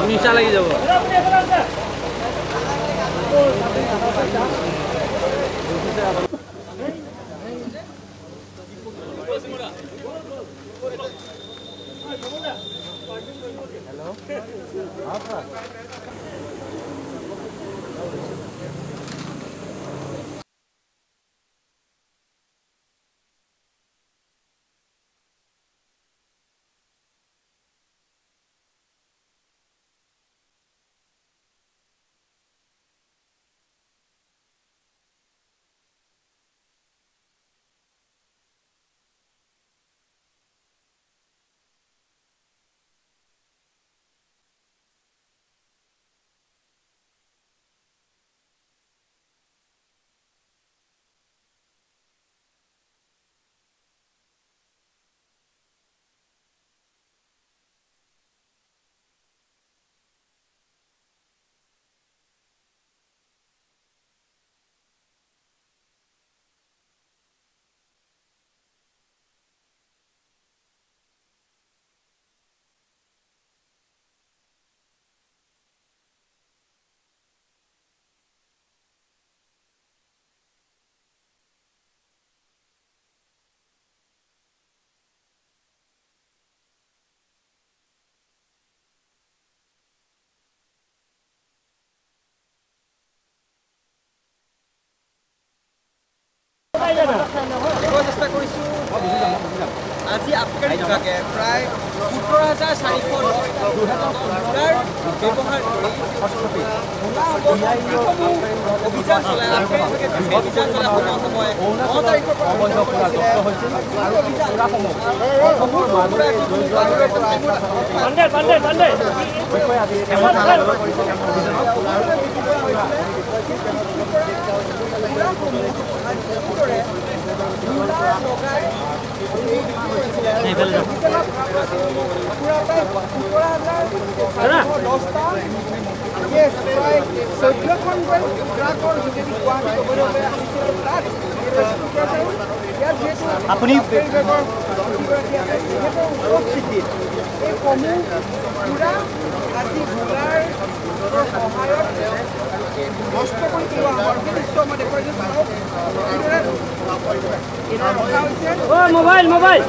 নিচা লাগি যাব চেষ্টা কৰিছো আজি আবকাৰী বিভাগে প্ৰায় 17,400 ব্যৱহাৰ কৰি অভিযান চলাই আবকাৰী বিভাগে অভিযান চলাই সময় 9 তাৰিখৰ পৰা বন্ধ কৰা হৈছিল আৰু অভিযানসমূহ আপুনি মোবাইল মোবাইল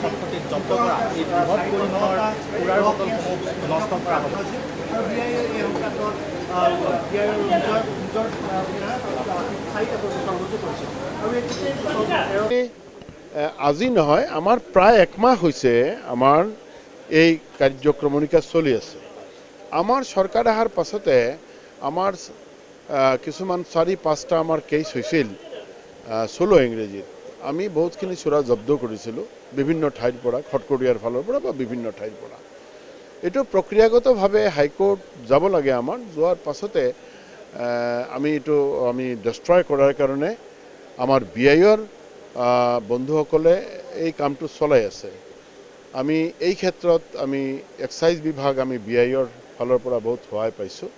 সম্পত্তি জব্দ কৰা এই বৃহৎ পৰিমাণৰ সুৰাৰ বটলসমূহ নষ্ট কৰা হ'ব। আজি নহয় আমাৰ প্ৰায় একমাহ হৈছে আমাৰ এই কাৰ্যক্ৰমণিকা চলি আছে। আমাৰ চৰকাৰ অহাৰ পাছতে আমাৰ কিছুমান 4-5টা আমাৰ কেছ হৈছিল 16 ইংৰাজীত। আমি বহুতখিনি চোৰা জব্দ কৰিছিলোঁ বিভিন্ন ঠাইৰ পৰা, খটকটীয়াৰ ফালৰ পৰা বা বিভিন্ন ঠাইৰ পৰা। এইটো প্ৰক্ৰিয়াগতভাৱে হাইকোৰ্ট যাব লাগে। আমাৰ যোৱাৰ পাছতে আমি ডেষ্ট্ৰয় কৰাৰ কাৰণে আমাৰ BIৰ বন্ধুসকলে এই কামটো চলাই আছে। আমি এই ক্ষেত্ৰত আমি এক্সাইজ বিভাগ আমি BIৰ ফালৰ পৰা বহুত সহায় পাইছোঁ।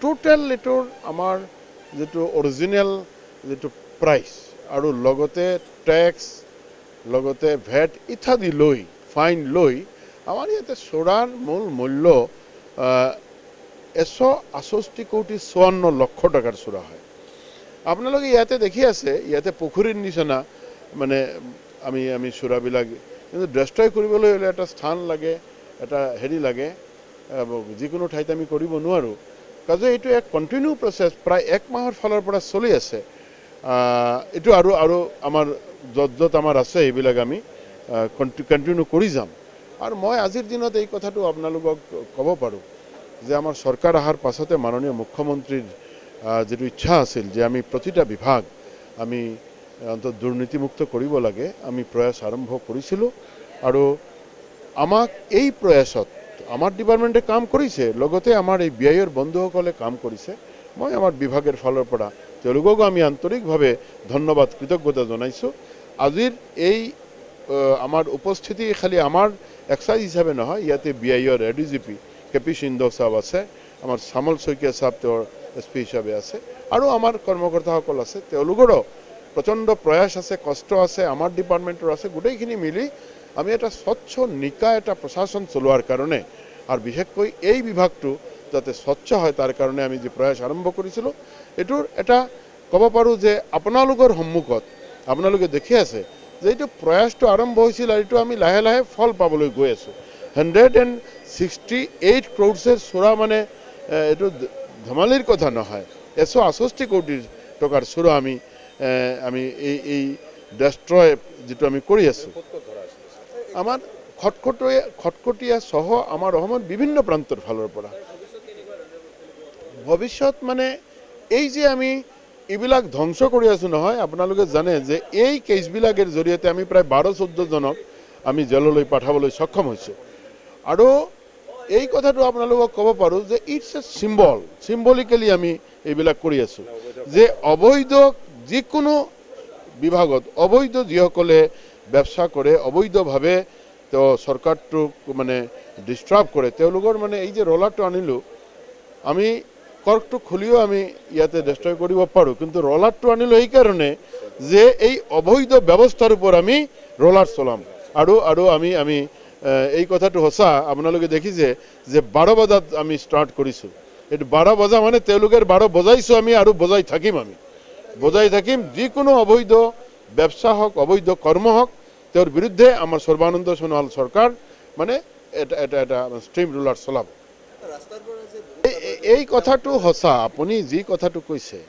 টোটেল এইটোৰ আমাৰ যিটো অৰিজিনেল যিটো প্ৰাইচ আৰু লগতে টেক্স লগতে ভেট ইত্যাদি লৈ ফাইন লৈ আমাৰ ইয়াতে চোৰাৰ মূল মূল্য 168 কোটি 54 লক্ষ টাকাৰ চোৰা হয়। আপোনালোকে ইয়াতে দেখি আছে, ইয়াতে পুখুৰীৰ নিচিনা মানে আমি চোৰাবিলাক কিন্তু ডেষ্ট্ৰয় কৰিবলৈ হ'লে এটা স্থান লাগে, এটা হেৰি লাগে, যিকোনো ঠাইত আমি কৰিব নোৱাৰোঁ। কাজে এইটো এক কণ্টিনিউ প্ৰচেছ, প্ৰায় 1 মাহৰ ফালৰ পৰা চলি আছে। এইটো আৰু আমাৰ য'ত আমাৰ আছে এইবিলাক আমি কণ্টিনিউ কৰি যাম। আৰু মই আজিৰ দিনত এই কথাটো আপোনালোকক ক'ব পাৰোঁ যে আমাৰ চৰকাৰ অহাৰ পাছতে মাননীয় মুখ্যমন্ত্ৰীৰ যিটো ইচ্ছা আছিল যে আমি প্ৰতিটা বিভাগ আমি অন্তত দুৰ্নীতিমুক্ত কৰিব লাগে, আমি প্ৰয়াস আৰম্ভ কৰিছিলোঁ। আৰু আমাক এই প্ৰয়াসত আমাৰ ডিপাৰ্টমেণ্টে কাম কৰিছে, লগতে আমাৰ এই BIৰ বন্ধুসকলে কাম কৰিছে। মই আমাৰ বিভাগৰ ফালৰ পৰা তেওঁলোককো আমি আন্তৰিকভাৱে ধন্যবাদ কৃতজ্ঞতা জনাইছোঁ। আজিৰ এই আমাৰ উপস্থিতি খালি আমাৰ এক্সাইজ হিচাপে নহয়, ইয়াতে BIৰ ADGP KP সিন্ধু চাহাব আছে, আমাৰ চামল শইকীয়া চাহাব তেওঁৰ SP হিচাপে আছে, আৰু আমাৰ কৰ্মকৰ্তাসকল আছে, তেওঁলোকৰো প্ৰচণ্ড প্ৰয়াস আছে, কষ্ট আছে, আমাৰ ডিপাৰ্টমেণ্টৰ আছে। গোটেইখিনি মিলি আমি এটা স্বচ্ছ নিকা এটা প্ৰশাসন চলোৱাৰ কাৰণে আৰু বিশেষকৈ এই বিভাগটো যাতে স্বচ্ছ হয় তাৰ কাৰণে আমি যি প্ৰয়াস আৰম্ভ কৰিছিলোঁ, এইটোৰ এটা ক'ব পাৰোঁ যে আপোনালোকৰ সন্মুখত আপোনালোকে দেখি আছে যে এইটো প্ৰয়াসটো আৰম্ভ হৈছিল আৰু এইটো আমি লাহে লাহে ফল পাবলৈ গৈ আছোঁ। 168 ক্ৰ'ৰ্ছৰ চোৰা মানে এইটো ধেমালিৰ কথা নহয়, 168 কোটি টকাৰ চোৰা আমি এই ডেষ্ট্ৰয় যিটো আমি কৰি আছোঁ। আমাৰ খটকটীয়া সহ আমাৰ অসমৰ বিভিন্ন প্ৰান্তৰ ফালৰ পৰা ভৱিষ্যত মানে এই যে আমি এইবিলাক ধ্বংস কৰি আছোঁ নহয়, আপোনালোকে জানে যে এই কেছবিলাকৰ জৰিয়তে আমি প্ৰায় 12-14 জনক আমি জেললৈ পঠাবলৈ সক্ষম হৈছোঁ। আৰু এই কথাটো আপোনালোকক ক'ব পাৰোঁ যে ইটছ এ চিম্বলিকেলি আমি এইবিলাক কৰি আছোঁ যে অবৈধ যিকোনো বিভাগত অবৈধ যিসকলে ব্যৱস্থা কৰে, অবৈধভাৱে তেওঁ চৰকাৰটোক মানে ডিষ্টাৰ্ব কৰে, তেওঁলোকৰ মানে এই যে ৰলাৰটো আনিলোঁ, আমি কৰ্কটো খুলিও আমি ইয়াতে ডেষ্ট্ৰয় কৰিব পাৰোঁ, কিন্তু ৰলাৰটো আনিলোঁ এইকাৰণে যে এই অবৈধ ব্যৱস্থাৰ ওপৰত আমি ৰলাৰ চলাম। আৰু আমি এই কথাটো সঁচা, আপোনালোকে দেখিছে যে 12 বজাত আমি ষ্টাৰ্ট কৰিছোঁ। এইটো 12 বজা মানে তেওঁলোকৰ 12 বজাইছোঁ আমি, আৰু বজাই থাকিম। যিকোনো অবৈধ ব্যৱস্থা হওক, অবৈধ কৰ্ম হওক, তেওঁৰ বিৰুদ্ধে আমাৰ সৰ্বানন্দ সোণোৱাল চৰকাৰ মানে এটা ষ্ট্ৰীম ৰুলাৰ চলাব। এই কথাটো সঁচা, আপুনি যি কথাটো কৈছে,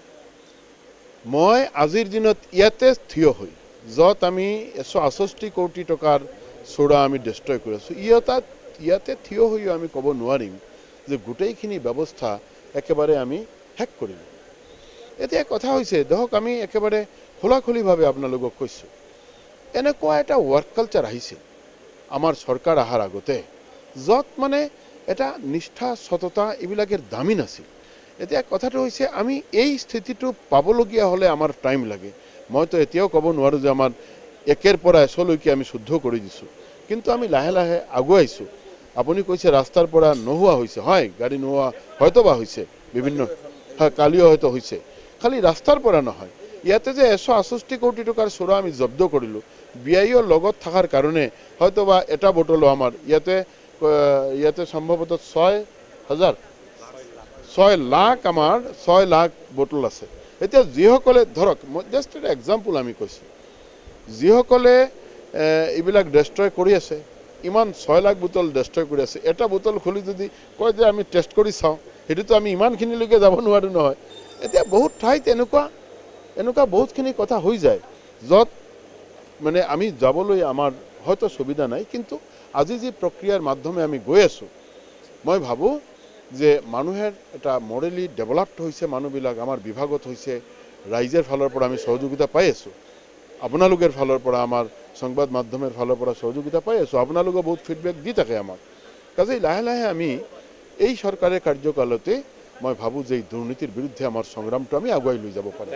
মই আজিৰ দিনত ইয়াতে থিয় হৈ য'ত আমি 168 কোটি টকাৰ চোৰা আমি ডেষ্ট্ৰয় কৰি আছোঁ, ইয়াতে থিয় হৈও আমি ক'ব নোৱাৰিম যে গোটেইখিনি ব্যৱস্থা একেবাৰে আমি শেষ কৰিম। এতিয়া কথা হৈছে ধৰক আমি একেবাৰে খোলাখুলিভাৱে আপোনালোকক কৈছোঁ, এনেকুৱা এটা ৱৰ্ক কালচাৰ আহিছিল আমাৰ চৰকাৰ অহাৰ আগতে, য'ত মানে এটা নিষ্ঠা সততা এইবিলাকৰ দামী নাছিল। এতিয়া কথাটো হৈছে আমি এই স্থিতিটো পাবলগীয়া হ'লে আমাৰ টাইম লাগে। মইতো এতিয়াও ক'ব নোৱাৰোঁ যে আমাৰ 1ৰ পৰা 100লৈকে আমি শুদ্ধ কৰি দিছোঁ, কিন্তু আমি লাহে লাহে আগুৱাইছোঁ। আপুনি কৈছে ৰাস্তাৰ পৰা নোহোৱা হৈছে, হয়, গাড়ী নোহোৱা হয়তো বা হৈছে, বিভিন্ন কালিও হয়তো হৈছে, খালি ৰাস্তাৰ পৰা নহয়। ইয়াতে যে 168 কোটি টকাৰ চোৰা আমি জব্দ কৰিলোঁ, BIৰ লগত থকাৰ কাৰণে হয়তো বা এটা বটলো আমাৰ ইয়াতে সম্ভৱতঃ 6 লাখ বটল আছে। এতিয়া যিসকলে ধৰক মই জাষ্ট এটা এক্সাম্পল আমি কৈছোঁ, যিসকলে এইবিলাক ডেষ্ট্ৰয় কৰি আছে, ইমান 6 লাখ বোতল ডেষ্ট্ৰয় কৰি আছে, এটা বোতল খুলি যদি কয় যে আমি টেষ্ট কৰি চাওঁ, সেইটোতো আমি ইমানখিনিলৈকে যাব নোৱাৰোঁ নহয়। এতিয়া বহুত ঠাইত এনেকুৱা বহুতখিনি কথা হৈ যায় য'ত মানে আমি যাবলৈ আমাৰ হয়তো সুবিধা নাই, কিন্তু আজি যি প্ৰক্ৰিয়াৰ মাধ্যমে আমি গৈ আছোঁ, মই ভাবোঁ যে মানুহেৰ এটা মৰেলি ডেভেলপড হৈছে, মানুহবিলাক আমাৰ বিভাগত হৈছে, ৰাইজৰ ফালৰ পৰা আমি সহযোগিতা পাই আছোঁ, আপোনালোকৰ ফালৰ পৰা আমাৰ সংবাদ মাধ্যমৰ ফালৰ পৰা সহযোগিতা পাই আছোঁ, আপোনালোকে বহুত ফিডবেক দি থাকে আমাক। কাজেই লাহে লাহে আমি এই চৰকাৰৰ কাৰ্যকালতে মই ভাবোঁ যে এই দুৰ্নীতিৰ বিৰুদ্ধে আমাৰ সংগ্ৰামটো আমি আগুৱাই লৈ যাব পাৰিম।